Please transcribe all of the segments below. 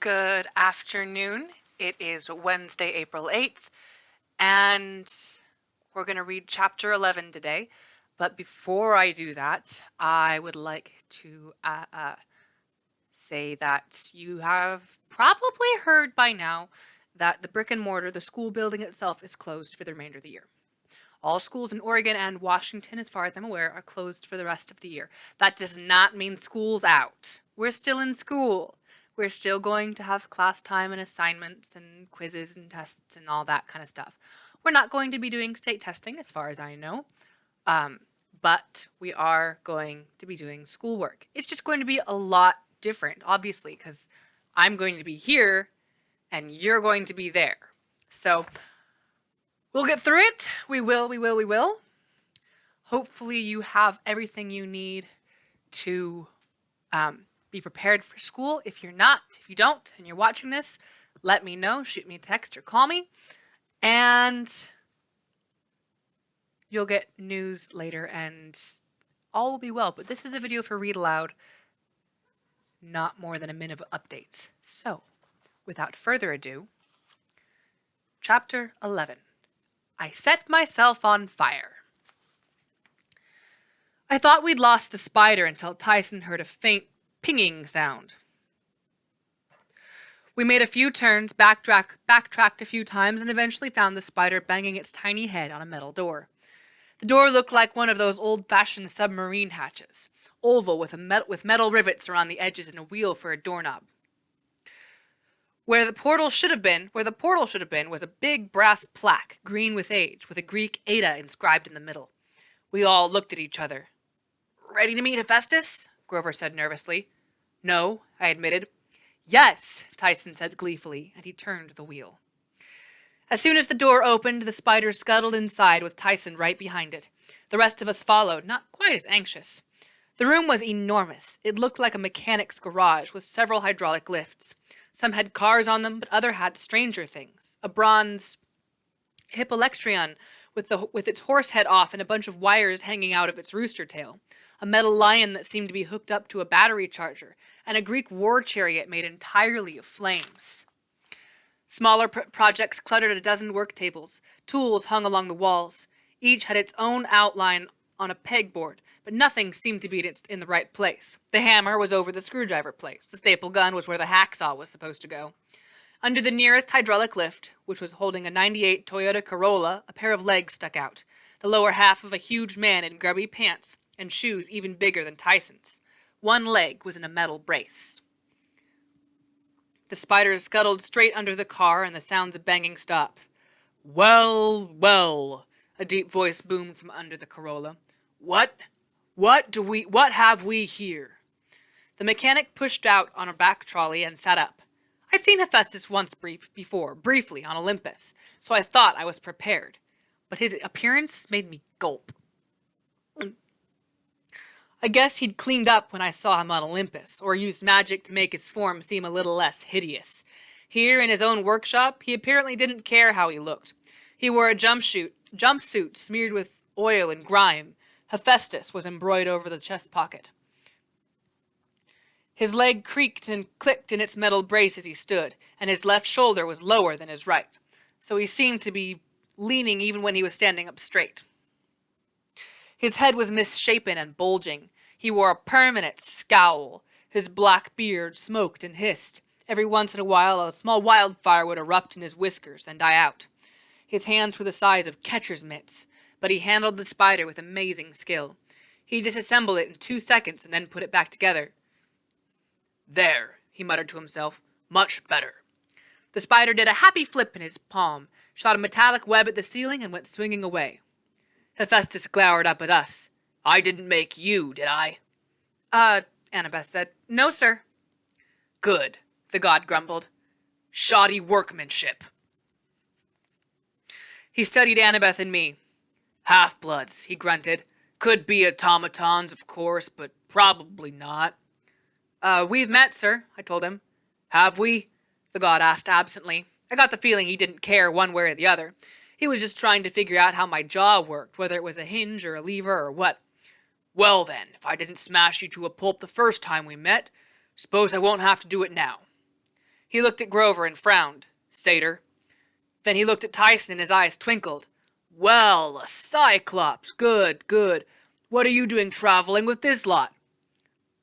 Good afternoon. It is Wednesday, April 8th, and we're going to read chapter 11 today. But before I do that, I would like to say that you have probably heard by now that the brick and mortar, the school building itself, is closed for the remainder of the year. All schools in Oregon and Washington, as far as I'm aware, are closed for the rest of the year. That does not mean school's out. We're still in school. We're still going to have class time and assignments and quizzes and tests and all that kind of stuff. We're not going to be doing state testing, as far as I know, but we are going to be doing schoolwork. It's just going to be a lot different, obviously, because I'm going to be here and you're going to be there. So we'll get through it. We will. Hopefully you have everything you need to be prepared for school. If you don't, and you're watching this, let me know. Shoot me a text or call me. And you'll get news later and all will be well. But this is a video for Read Aloud, not more than a minute of updates. So, without further ado, Chapter 11. I set myself on fire. I thought we'd lost the spider until Tyson heard a faint pinging sound. We made a few turns, backtracked a few times, and eventually found the spider banging its tiny head on a metal door. The door looked like one of those old-fashioned submarine hatches, oval with metal rivets around the edges and a wheel for a doorknob. Where the portal should have been was a big brass plaque, green with age, with a Greek Ada inscribed in the middle. We all looked at each other. "Ready to meet Hephaestus?" Grover said nervously. "No," I admitted. "Yes," Tyson said gleefully, and he turned the wheel. As soon as the door opened, the spider scuttled inside with Tyson right behind it. The rest of us followed, not quite as anxious. The room was enormous. It looked like a mechanic's garage with several hydraulic lifts. Some had cars on them, but others had stranger things. A bronze hippolectrion with its horse head off and a bunch of wires hanging out of its rooster tail. A metal lion that seemed to be hooked up to a battery charger, and a Greek war chariot made entirely of flames. Smaller projects cluttered a dozen work tables. Tools hung along the walls. Each had its own outline on a pegboard, but nothing seemed to be in the right place. The hammer was over the screwdriver place. The staple gun was where the hacksaw was supposed to go. Under the nearest hydraulic lift, which was holding a '98 Toyota Corolla, a pair of legs stuck out, the lower half of a huge man in grubby pants and shoes even bigger than Tyson's. One leg was in a metal brace. The spider scuttled straight under the car, and the sounds of banging stopped. "Well, well," a deep voice boomed from under the Corolla. What have we here?" The mechanic pushed out on a back trolley and sat up. I'd seen Hephaestus once before, briefly, on Olympus, so I thought I was prepared. But his appearance made me gulp. I guess he'd cleaned up when I saw him on Olympus, or used magic to make his form seem a little less hideous. Here, in his own workshop, he apparently didn't care how he looked. He wore a jumpsuit smeared with oil and grime. Hephaestus was embroidered over the chest pocket. His leg creaked and clicked in its metal brace as he stood, and his left shoulder was lower than his right, so he seemed to be leaning even when he was standing up straight. His head was misshapen and bulging. He wore a permanent scowl. His black beard smoked and hissed. Every once in a while, a small wildfire would erupt in his whiskers, then die out. His hands were the size of catcher's mitts, but he handled the spider with amazing skill. He disassembled it in 2 seconds and then put it back together. "There," he muttered to himself. "Much better." The spider did a happy flip in his palm, shot a metallic web at the ceiling, and went swinging away. Hephaestus glowered up at us. "I didn't make you, did I?" Annabeth said. "No, sir." "Good," the god grumbled. "Shoddy workmanship." He studied Annabeth and me. "Half-bloods," he grunted. "Could be automatons, of course, but probably not." We've met, sir," I told him. "Have we?" the god asked absently. I got the feeling he didn't care one way or the other. He was just trying to figure out how my jaw worked, whether it was a hinge or a lever or what. "Well then, if I didn't smash you to a pulp the first time we met, suppose I won't have to do it now." He looked at Grover and frowned. Satyr. Then he looked at Tyson and his eyes twinkled. Well, a Cyclops. Good, good. What are you doing traveling with this lot?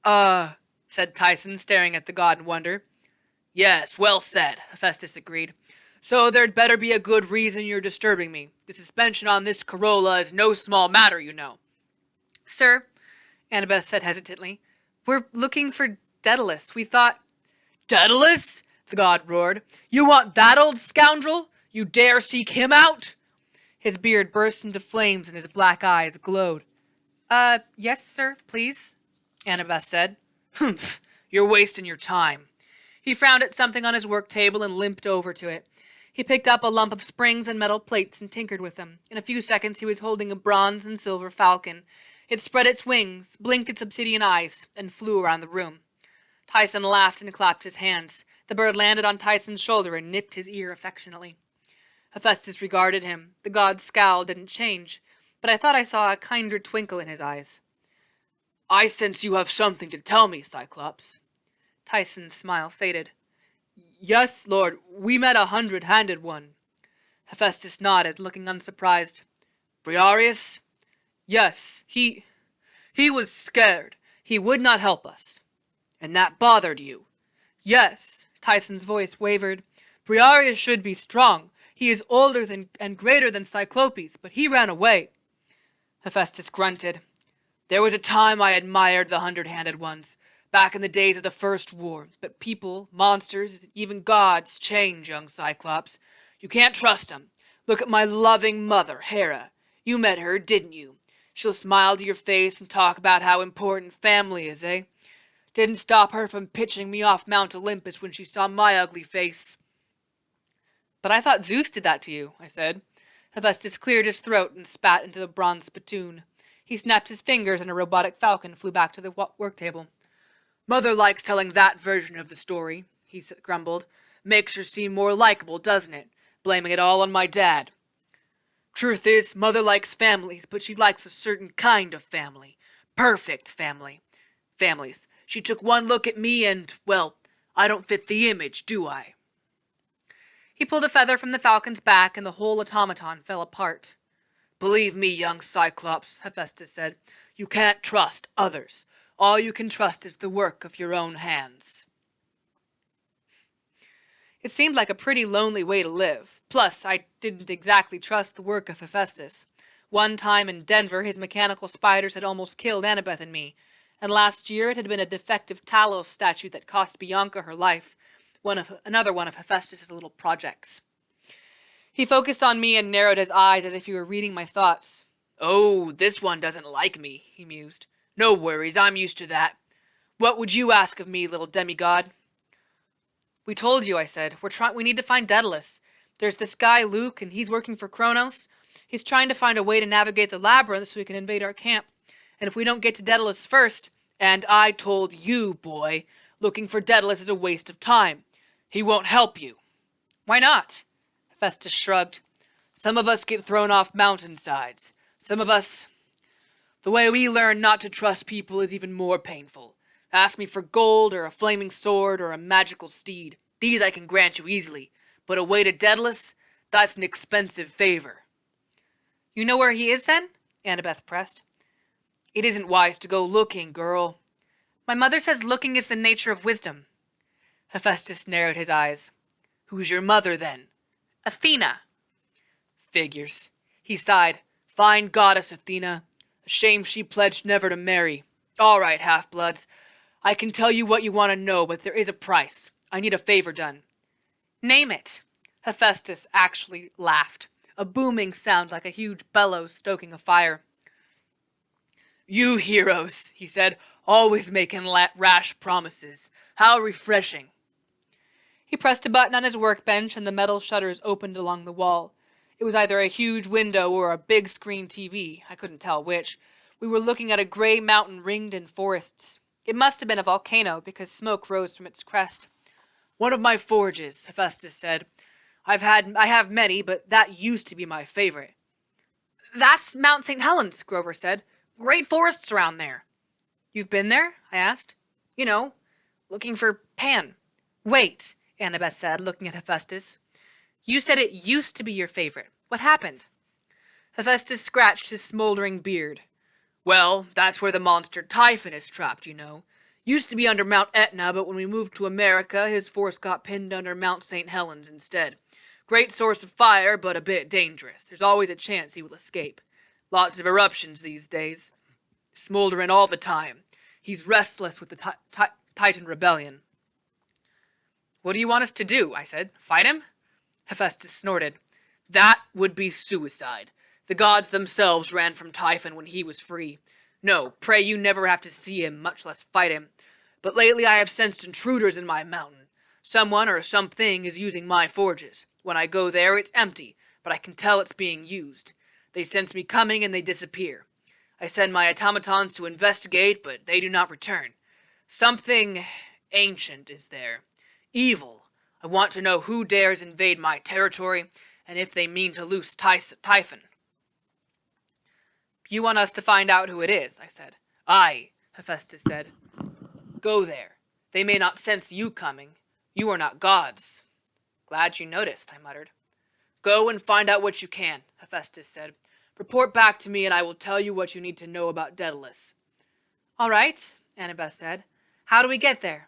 Said Tyson, staring at the god in wonder. Yes, well said, Hephaestus agreed. So there'd better be a good reason you're disturbing me. The suspension on this corolla is no small matter, you know. Sir, Annabeth said hesitantly, we're looking for Daedalus. We thought... Daedalus? The god roared. You want that old scoundrel? You dare seek him out? His beard burst into flames and his black eyes glowed. Yes, sir, please, Annabeth said. Humph, you're wasting your time. He frowned at something on his work table and limped over to it. He picked up a lump of springs and metal plates and tinkered with them. In a few seconds he was holding a bronze and silver falcon. It spread its wings, blinked its obsidian eyes, and flew around the room. Tyson laughed and clapped his hands. The bird landed on Tyson's shoulder and nipped his ear affectionately. Hephaestus regarded him. The god's scowl didn't change, but I thought I saw a kinder twinkle in his eyes. I sense you have something to tell me, Cyclops. Tyson's smile faded. Yes, Lord, we met 100-handed one. Hephaestus nodded, looking unsurprised. Briareus? Yes, he was scared. He would not help us. And that bothered you? Yes, Tyson's voice wavered. Briareus should be strong. He is older and greater than Cyclopes, but he ran away. Hephaestus grunted. There was a time I admired the 100-handed ones, back in the days of the First War, but people, monsters, even gods change, young Cyclops. You can't trust 'em. Look at my loving mother, Hera. You met her, didn't you? She'll smile to your face and talk about how important family is, eh? Didn't stop her from pitching me off Mount Olympus when she saw my ugly face. But I thought Zeus did that to you, I said. Hephaestus cleared his throat and spat into the bronze spittoon. He snapped his fingers and a robotic falcon flew back to the work table. Mother likes telling that version of the story, he grumbled. Makes her seem more likable, doesn't it? Blaming it all on my dad. Truth is, Mother likes families, but she likes a certain kind of family. Perfect families. She took one look at me and, well, I don't fit the image, do I? He pulled a feather from the falcon's back and the whole automaton fell apart. Believe me, young Cyclops, Hephaestus said, you can't trust others. All you can trust is the work of your own hands. It seemed like a pretty lonely way to live. Plus, I didn't exactly trust the work of Hephaestus. One time in Denver, his mechanical spiders had almost killed Annabeth and me, and last year it had been a defective Talos statue that cost Bianca her life, another one of Hephaestus's little projects. He focused on me and narrowed his eyes as if he were reading my thoughts. Oh, this one doesn't like me, he mused. No worries, I'm used to that. What would you ask of me, little demigod? We told you, I said. We need to find Daedalus. There's this guy, Luke, and he's working for Kronos. He's trying to find a way to navigate the labyrinth so he can invade our camp. And if we don't get to Daedalus first, and I told you, boy, looking for Daedalus is a waste of time. He won't help you. Why not? Hephaestus shrugged. Some of us get thrown off mountainsides. Some of us... The way we learn not to trust people is even more painful. Ask me for gold, or a flaming sword, or a magical steed. These I can grant you easily. But a way to Daedalus, that's an expensive favor. You know where he is, then? Annabeth pressed. It isn't wise to go looking, girl. My mother says looking is the nature of wisdom. Hephaestus narrowed his eyes. Who's your mother, then? Athena. Figures. He sighed. Fine goddess, Athena. A shame she pledged never to marry. All right, half-bloods. I can tell you what you want to know, but there is a price. I need a favor done. Name it. Hephaestus actually laughed. A booming sound like a huge bellows stoking a fire. You heroes, he said, always making rash promises. How refreshing. He pressed a button on his workbench and the metal shutters opened along the wall. It was either a huge window or a big screen TV. I couldn't tell which. We were looking at a gray mountain ringed in forests. It must have been a volcano because smoke rose from its crest. One of my forges, Hephaestus said. I have many, but that used to be my favorite. That's Mount St. Helens, Grover said. Great forests around there. You've been there? I asked. You know, looking for Pan. Wait, Annabeth said, looking at Hephaestus. You said it used to be your favorite. What happened? Hephaestus scratched his smoldering beard. Well, that's where the monster Typhon is trapped, you know. Used to be under Mount Etna, but when we moved to America, his force got pinned under Mount St. Helens instead. Great source of fire, but a bit dangerous. There's always a chance he will escape. Lots of eruptions these days. Smoldering all the time. He's restless with the Titan rebellion. What do you want us to do? I said. Fight him? Hephaestus snorted. That would be suicide. The gods themselves ran from Typhon when he was free. No, pray you never have to see him, much less fight him. But lately I have sensed intruders in my mountain. Someone or something is using my forges. When I go there, it's empty, but I can tell it's being used. They sense me coming and they disappear. I send my automatons to investigate, but they do not return. Something ancient is there. Evil. I want to know who dares invade my territory, and if they mean to loose Typhon. You want us to find out who it is, I said. Aye, Hephaestus said. Go there. They may not sense you coming. You are not gods. Glad you noticed, I muttered. Go and find out what you can, Hephaestus said. Report back to me and I will tell you what you need to know about Daedalus. All right, Annabeth said. How do we get there?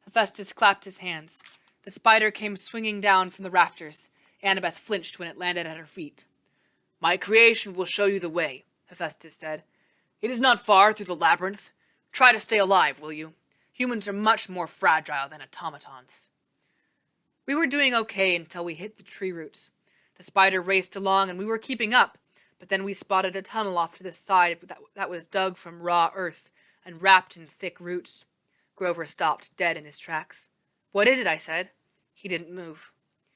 Hephaestus clapped his hands. The spider came swinging down from the rafters. Annabeth flinched when it landed at her feet. My creation will show you the way, Hephaestus said. It is not far through the labyrinth. Try to stay alive, will you? Humans are much more fragile than automatons. We were doing okay until we hit the tree roots. The spider raced along and we were keeping up, but then we spotted a tunnel off to the side that was dug from raw earth and wrapped in thick roots. Grover stopped dead in his tracks. What is it? I said. He didn't move.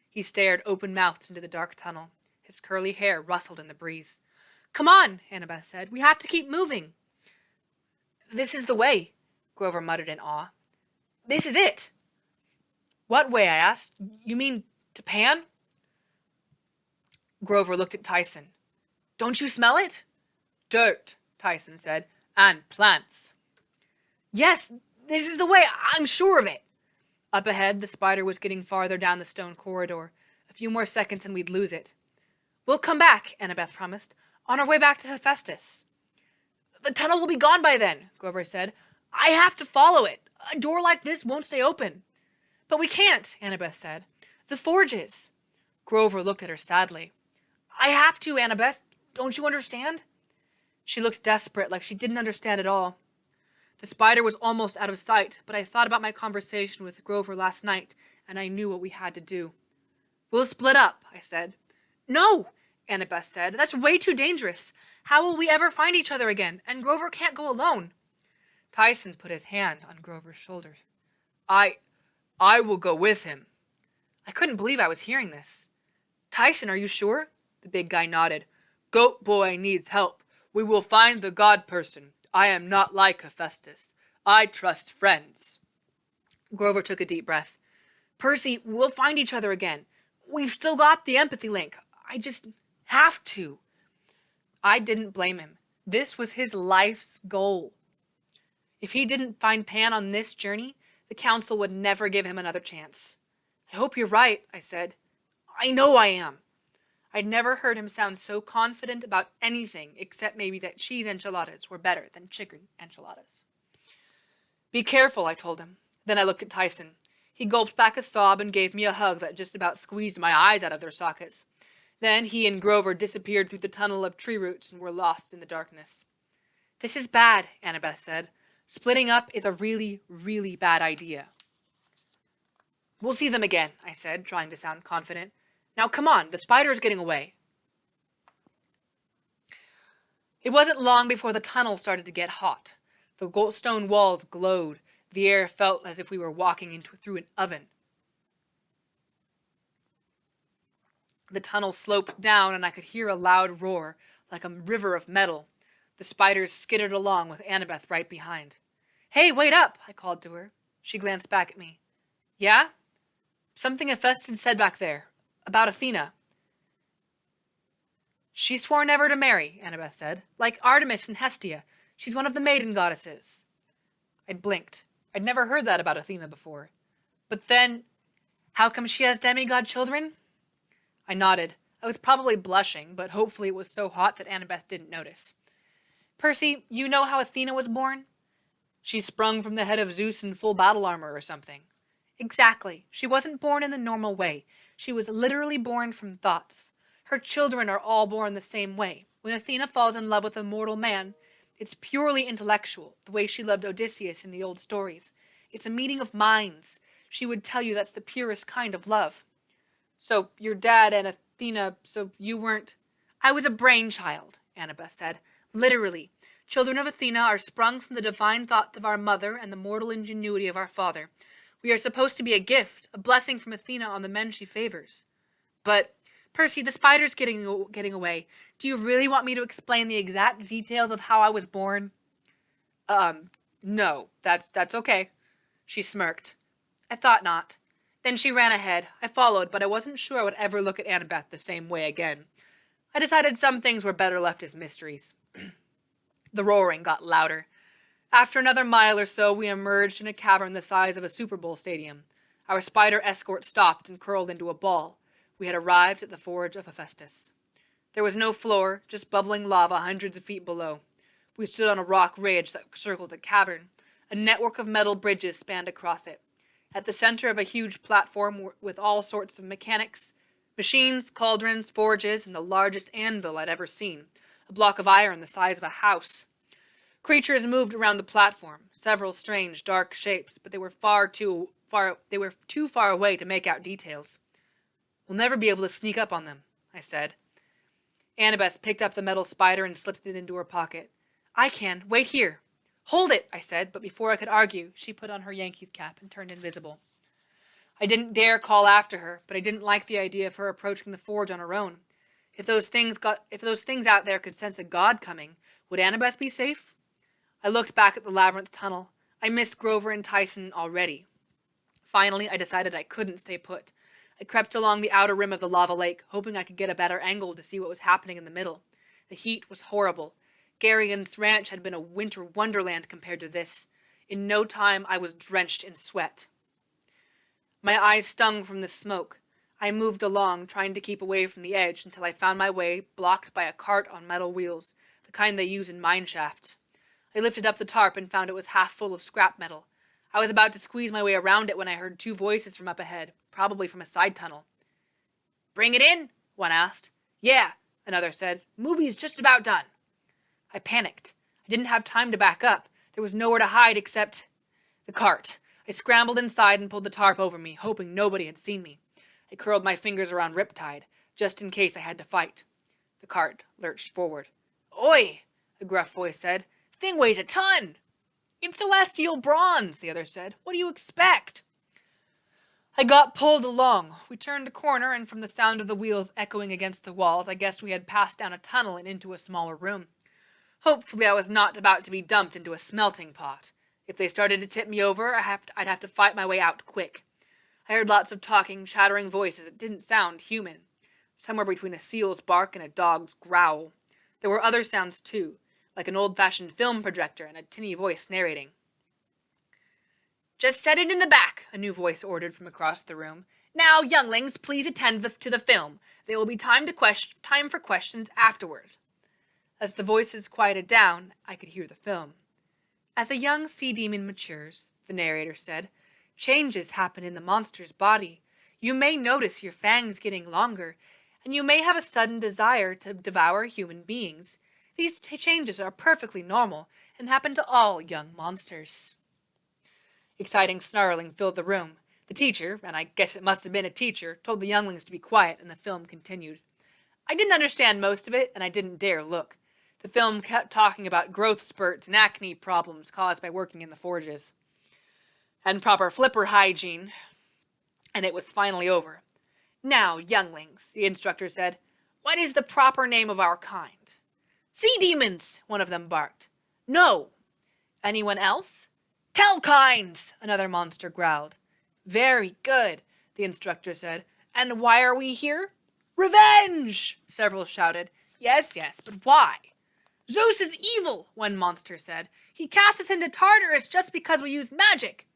He stared open-mouthed into the dark tunnel. His curly hair rustled in the breeze. Come on, Annabeth said. We have to keep moving. This is the way, Grover muttered in awe. This is it. What way? I asked. You mean to Pan? Grover looked at Tyson. Don't you smell it? Dirt, Tyson said, and plants. Yes, this is the way. I'm sure of it. Up ahead, the spider was getting farther down the stone corridor. A few more seconds and we'd lose it. We'll come back, Annabeth promised, on our way back to Hephaestus. The tunnel will be gone by then, Grover said. I have to follow it. A door like this won't stay open. But we can't, Annabeth said. The forges. Grover looked at her sadly. I have to, Annabeth. Don't you understand? She looked desperate, like she didn't understand at all. The spider was almost out of sight, but I thought about my conversation with Grover last night, and I knew what we had to do. We'll split up, I said. No, Annabeth said. That's way too dangerous. How will we ever find each other again? And Grover can't go alone. Tyson put his hand on Grover's shoulder. I will go with him. I couldn't believe I was hearing this. Tyson, are you sure? The big guy nodded. Goat Boy needs help. We will find the god person. I am not like Hephaestus. I trust friends. Grover took a deep breath. Percy, we'll find each other again. We've still got the empathy link. I just have to. I didn't blame him. This was his life's goal. If he didn't find Pan on this journey, the council would never give him another chance. I hope you're right, I said. I know I am. I'd never heard him sound so confident about anything except maybe that cheese enchiladas were better than chicken enchiladas. Be careful, I told him. Then I looked at Tyson. He gulped back a sob and gave me a hug that just about squeezed my eyes out of their sockets. Then he and Grover disappeared through the tunnel of tree roots and were lost in the darkness. This is bad, Annabeth said. Splitting up is a really, really bad idea. We'll see them again, I said, trying to sound confident. Now come on, the spider is getting away. It wasn't long before the tunnel started to get hot. The goldstone walls glowed. The air felt as if we were walking through an oven. The tunnel sloped down and I could hear a loud roar, like a river of metal. The spiders skittered along with Annabeth right behind. Hey, wait up, I called to her. She glanced back at me. Yeah? Something Hephaestus said back there. About Athena. She swore never to marry, Annabeth said. Like Artemis and Hestia. She's one of the maiden goddesses. I blinked. I'd never heard that about Athena before. But then, How come she has demigod children? I nodded. I was probably blushing, but hopefully it was so hot that Annabeth didn't notice. Percy, you know how Athena was born? She sprung from the head of Zeus in full battle armor or something. Exactly. She wasn't born in the normal way. She was literally born from thoughts. Her children are all born the same way. When Athena falls in love with a mortal man, it's purely intellectual, the way she loved Odysseus in the old stories. It's a meeting of minds. She would tell you that's the purest kind of love. So, your dad and Athena, so you weren't... I was a brainchild, Annabeth said. Literally. Children of Athena are sprung from the divine thoughts of our mother and the mortal ingenuity of our father. We are supposed to be a gift, a blessing from Athena on the men she favors. But, Percy, the spider's getting away. Do you really want me to explain the exact details of how I was born? No, that's okay. She smirked. I thought not. Then she ran ahead. I followed, but I wasn't sure I would ever look at Annabeth the same way again. I decided some things were better left as mysteries. The roaring got louder. After another mile or so, we emerged in a cavern the size of a Super Bowl stadium. Our spider escort stopped and curled into a ball. We had arrived at the Forge of Hephaestus. There was no floor, just bubbling lava hundreds of feet below. We stood on a rock ridge that circled the cavern. A network of metal bridges spanned across it. At the center of a huge platform with all sorts of mechanics, machines, cauldrons, forges, and the largest anvil I'd ever seen, a block of iron the size of a house. Creatures moved around the platform, several strange, dark shapes, but they were too far away to make out details. We'll never be able to sneak up on them, I said. Annabeth picked up the metal spider and slipped it into her pocket. I can. Wait here. Hold it, I said, but before I could argue, she put on her Yankees cap and turned invisible. I didn't dare call after her, but I didn't like the idea of her approaching the forge on her own. If those things out there could sense a god coming, would Annabeth be safe? I looked back at the labyrinth tunnel. I missed Grover and Tyson already. Finally, I decided I couldn't stay put. I crept along the outer rim of the lava lake, hoping I could get a better angle to see what was happening in the middle. The heat was horrible. Garrigan's ranch had been a winter wonderland compared to this. In no time, I was drenched in sweat. My eyes stung from the smoke. I moved along, trying to keep away from the edge, until I found my way blocked by a cart on metal wheels, the kind they use in mine shafts. I lifted up the tarp and found it was half full of scrap metal. I was about to squeeze my way around it when I heard two voices from up ahead, probably from a side tunnel. Bring it in? One asked. Yeah, another said. Movie's just about done. I panicked. I didn't have time to back up. There was nowhere to hide except the cart. I scrambled inside and pulled the tarp over me, hoping nobody had seen me. I curled my fingers around Riptide, just in case I had to fight. The cart lurched forward. Oi, a gruff voice said. Thing weighs a ton. It's celestial bronze, the other said. What do you expect? I got pulled along. We turned a corner, and from the sound of the wheels echoing against the walls, I guessed we had passed down a tunnel and into a smaller room. Hopefully I was not about to be dumped into a smelting pot. If they started to tip me over, I'd have to fight my way out quick. I heard lots of talking, chattering voices that didn't sound human, somewhere between a seal's bark and a dog's growl. There were other sounds too, like an old-fashioned film projector and a tinny voice narrating. Just set it in the back, a new voice ordered from across the room. Now, younglings, please attend to the film. There will be time for questions afterward. As the voices quieted down, I could hear the film. As a young sea demon matures, the narrator said, changes happen in the monster's body. You may notice your fangs getting longer, and you may have a sudden desire to devour human beings. These changes are perfectly normal and happen to all young monsters. Exciting snarling filled the room. The teacher, and I guess it must have been a teacher, told the younglings to be quiet, and the film continued. I didn't understand most of it, and I didn't dare look. The film kept talking about growth spurts and acne problems caused by working in the forges, and proper flipper hygiene, and it was finally over. Now, younglings, the instructor said, what is the proper name of our kind? Sea demons, one of them barked. No. Anyone else? Telkinds, another monster growled. Very good, the instructor said. And why are we here? Revenge, several shouted. Yes, but why? Zeus is evil, one monster said. He cast us into Tartarus just because we use magic.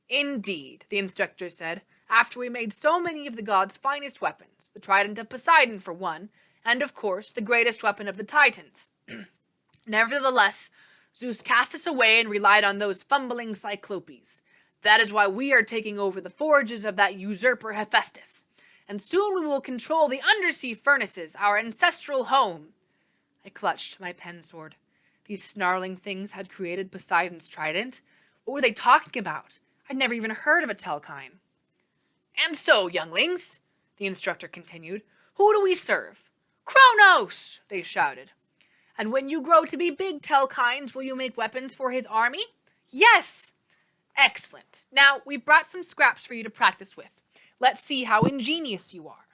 Indeed, the instructor said. after we made so many of the gods' finest weapons, the trident of Poseidon for one, and of course the greatest weapon of the Titans. Nevertheless, Zeus cast us away and relied on those fumbling Cyclopes. That is why we are taking over the forges of that usurper Hephaestus, and soon we will control the undersea furnaces, our ancestral home. I clutched my pen sword. These snarling things had created Poseidon's trident. What were they talking about? I'd never even heard of a Telkine. And so, younglings, the instructor continued, who do we serve? Kronos, they shouted. And when you grow to be big Telkines, will you make weapons for his army? Yes! Excellent. Now, we've brought some scraps for you to practice with. Let's see how ingenious you are.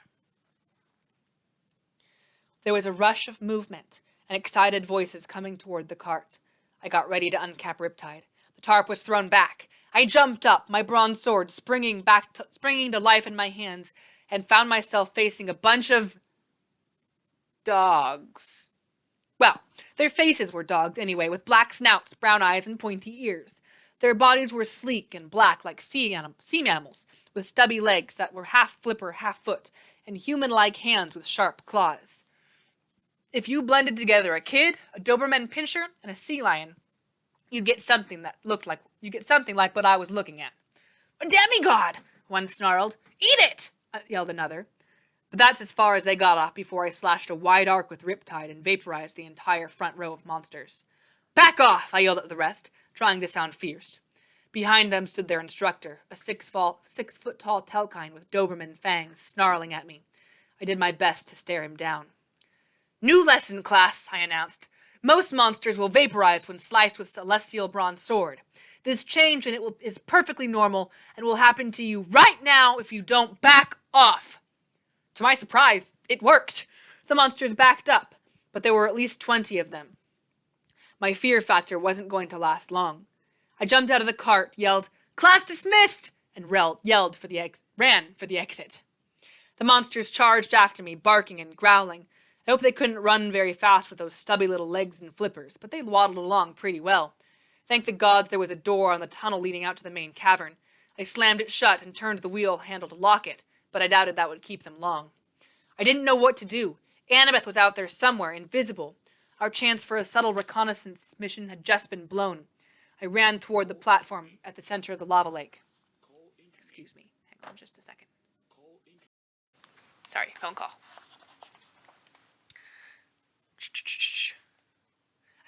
There was a rush of movement and excited voices coming toward the cart. I got ready to uncap Riptide. The tarp was thrown back. I jumped up, my bronze sword springing to life in my hands, and found myself facing a bunch of dogs. Well, their faces were dogs anyway, with black snouts, brown eyes, and pointy ears. Their bodies were sleek and black like sea mammals, with stubby legs that were half flipper, half foot, and human-like hands with sharp claws. If you blended together a kid, a Doberman pinscher, and a sea lion, you'd get something like what I was looking at. A demigod, one snarled. Eat it, yelled another. But that's as far as they got off before I slashed a wide arc with Riptide and vaporized the entire front row of monsters. Back off, I yelled at the rest, trying to sound fierce. Behind them stood their instructor, a 6-foot-tall Telkine with Doberman fangs, snarling at me. I did my best to stare him down. New lesson, class, I announced. Most monsters will vaporize when sliced with celestial bronze sword. This change is perfectly normal and will happen to you right now if you don't back off. To my surprise, it worked. The monsters backed up, but there were at least 20 of them. My fear factor wasn't going to last long. I jumped out of the cart, yelled, "Class dismissed!" and ran for the exit. The monsters charged after me, barking and growling. I hope they couldn't run very fast with those stubby little legs and flippers, but they waddled along pretty well. Thank the gods there was a door on the tunnel leading out to the main cavern. I slammed it shut and turned the wheel handle to lock it, but I doubted that would keep them long. I didn't know what to do. Annabeth was out there somewhere, invisible. Our chance for a subtle reconnaissance mission had just been blown. I ran toward the platform at the center of the lava lake. Excuse me. Hang on just a second. Sorry, phone call.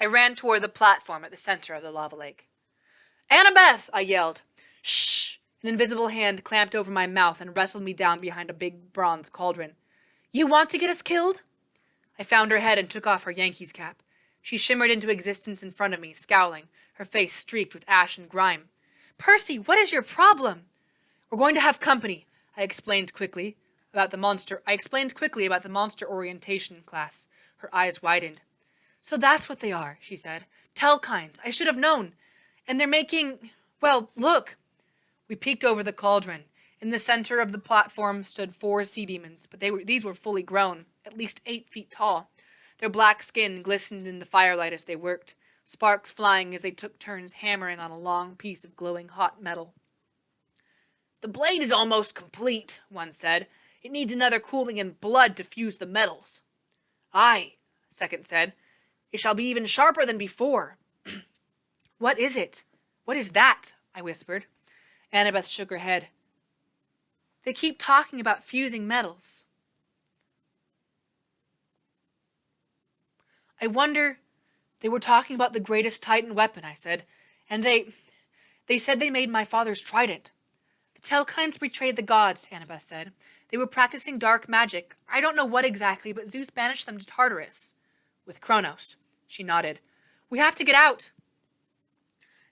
I ran toward the platform at the center of the lava lake. Annabeth! I yelled. Shh! An invisible hand clamped over my mouth and wrestled me down behind a big bronze cauldron. You want to get us killed? I found her head and took off her Yankees cap. She shimmered into existence in front of me, scowling, her face streaked with ash and grime. Percy, what is your problem? We're going to have company, I explained quickly about the monster orientation class. Her eyes widened. So that's what they are, she said. Telkines. I should have known. And they're making... Well, look. We peeked over the cauldron. In the center of the platform stood 4 sea demons, but these were fully grown, at least 8 feet tall. Their black skin glistened in the firelight as they worked, sparks flying as they took turns hammering on a long piece of glowing hot metal. The blade is almost complete, one said. It needs another cooling in blood to fuse the metals. Aye, second said. It shall be even sharper than before. What is it? What is that? I whispered. Annabeth shook her head. They keep talking about fusing metals. I wonder... They were talking about the greatest Titan weapon, I said. And they said they made my father's trident. The Telkines betrayed the gods, Annabeth said. They were practicing dark magic. I don't know what exactly, but Zeus banished them to Tartarus. With Kronos. She nodded. We have to get out.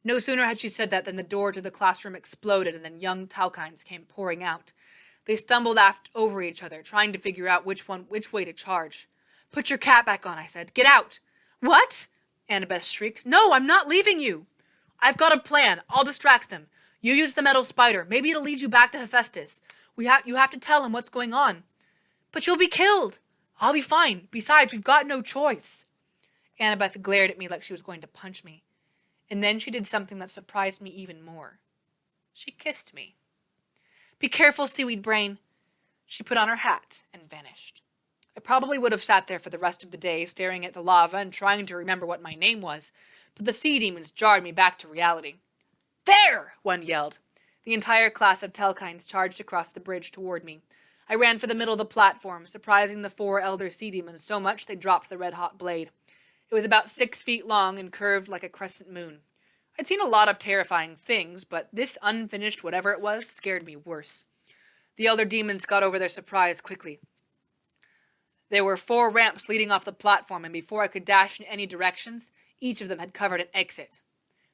No sooner had she said that than the door to the classroom exploded and then young Telkines came pouring out. They stumbled over each other, trying to figure out which way to charge. Put your cap back on, I said. Get out. What? Annabeth shrieked. No, I'm not leaving you. I've got a plan. I'll distract them. You use the metal spider. Maybe it'll lead you back to Hephaestus. You have to tell him what's going on. But you'll be killed. I'll be fine. Besides, we've got no choice. Annabeth glared at me like she was going to punch me. And then she did something that surprised me even more. She kissed me. Be careful, seaweed brain. She put on her hat and vanished. I probably would have sat there for the rest of the day, staring at the lava and trying to remember what my name was, but the sea demons jarred me back to reality. There! One yelled. The entire class of Telkines charged across the bridge toward me. I ran for the middle of the platform, surprising the 4 elder sea demons so much they dropped the red-hot blade. It was about 6 feet long and curved like a crescent moon. I'd seen a lot of terrifying things, but this unfinished whatever it was scared me worse. The elder demons got over their surprise quickly. There were 4 ramps leading off the platform, and before I could dash in any directions, each of them had covered an exit.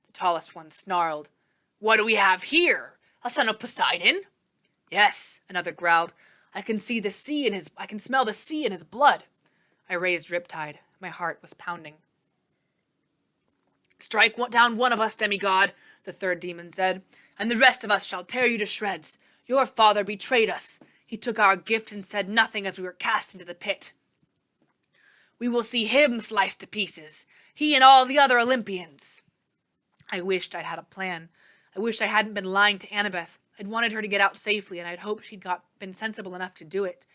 The tallest one snarled. What do we have here? A son of Poseidon? Yes, another growled. I can smell the sea in his blood. I raised Riptide. My heart was pounding. Strike down one of us, demigod, the 3rd demon said, and the rest of us shall tear you to shreds. Your father betrayed us. He took our gift and said nothing as we were cast into the pit. We will see him sliced to pieces, he and all the other Olympians. I wished I'd had a plan. I wished I hadn't been lying to Annabeth. I'd wanted her to get out safely, and I'd hoped she'd been sensible enough to do it.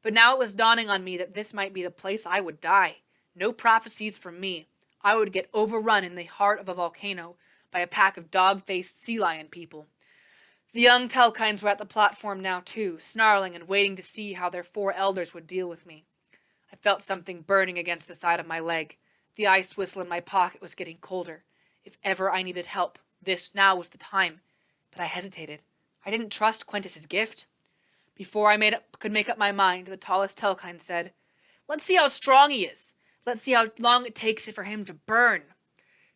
But now it was dawning on me that this might be the place I would die. No prophecies from me. I would get overrun in the heart of a volcano by a pack of dog-faced sea lion people. The young Telkines were at the platform now too, snarling and waiting to see how their 4 elders would deal with me. I felt something burning against the side of my leg. The ice whistle in my pocket was getting colder. If ever I needed help, this now was the time. But I hesitated. I didn't trust Quintus's gift. Before I could make up my mind, the tallest Telkine said, Let's see how strong he is. Let's see how long it takes for him to burn.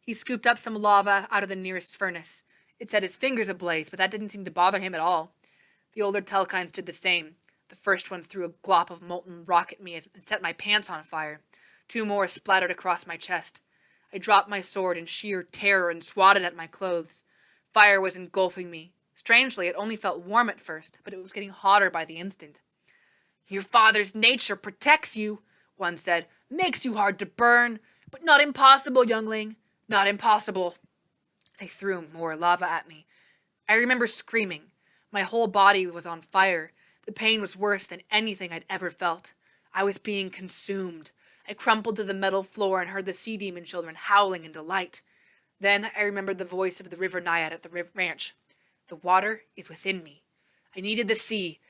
He scooped up some lava out of the nearest furnace. It set his fingers ablaze, but that didn't seem to bother him at all. The older Telkines did the same. The first one threw a glop of molten rock at me and set my pants on fire. 2 more splattered across my chest. I dropped my sword in sheer terror and swatted at my clothes. Fire was engulfing me. Strangely, it only felt warm at first, but it was getting hotter by the instant. Your father's nature protects you, one said. Makes you hard to burn, but not impossible, youngling. Not impossible. They threw more lava at me. I remember screaming. My whole body was on fire. The pain was worse than anything I'd ever felt. I was being consumed. I crumpled to the metal floor and heard the sea demon children howling in delight. Then I remembered the voice of the river naiad at the ranch. The water is within me. I needed the sea.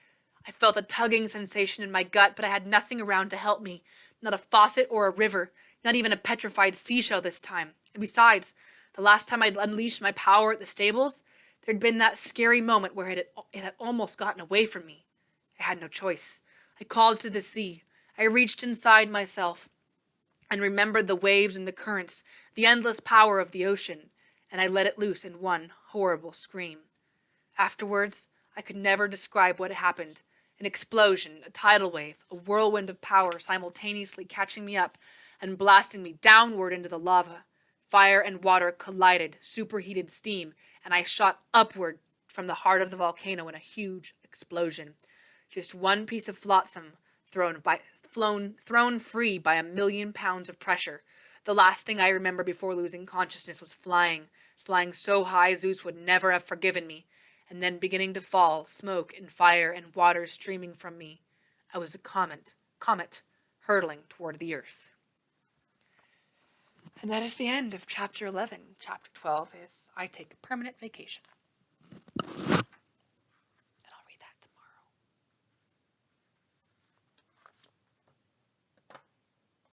I felt a tugging sensation in my gut, but I had nothing around to help me. Not a faucet or a river. Not even a petrified seashell this time. And besides, the last time I'd unleashed my power at the stables, there'd been that scary moment where it had almost gotten away from me. I had no choice. I called to the sea. I reached inside myself and remembered the waves and the currents, the endless power of the ocean, and I let it loose in one horrible scream. Afterwards, I could never describe what happened. An explosion, a tidal wave, a whirlwind of power simultaneously catching me up and blasting me downward into the lava. Fire and water collided, superheated steam, and I shot upward from the heart of the volcano in a huge explosion. Just one piece of flotsam thrown free by 1,000,000 pounds of pressure. The last thing I remember before losing consciousness was flying so high Zeus would never have forgiven me, and then beginning to fall, smoke and fire and water streaming from me. I was a comet hurtling toward the earth. And that is the end of Chapter 11. Chapter 12 is I Take a Permanent Vacation.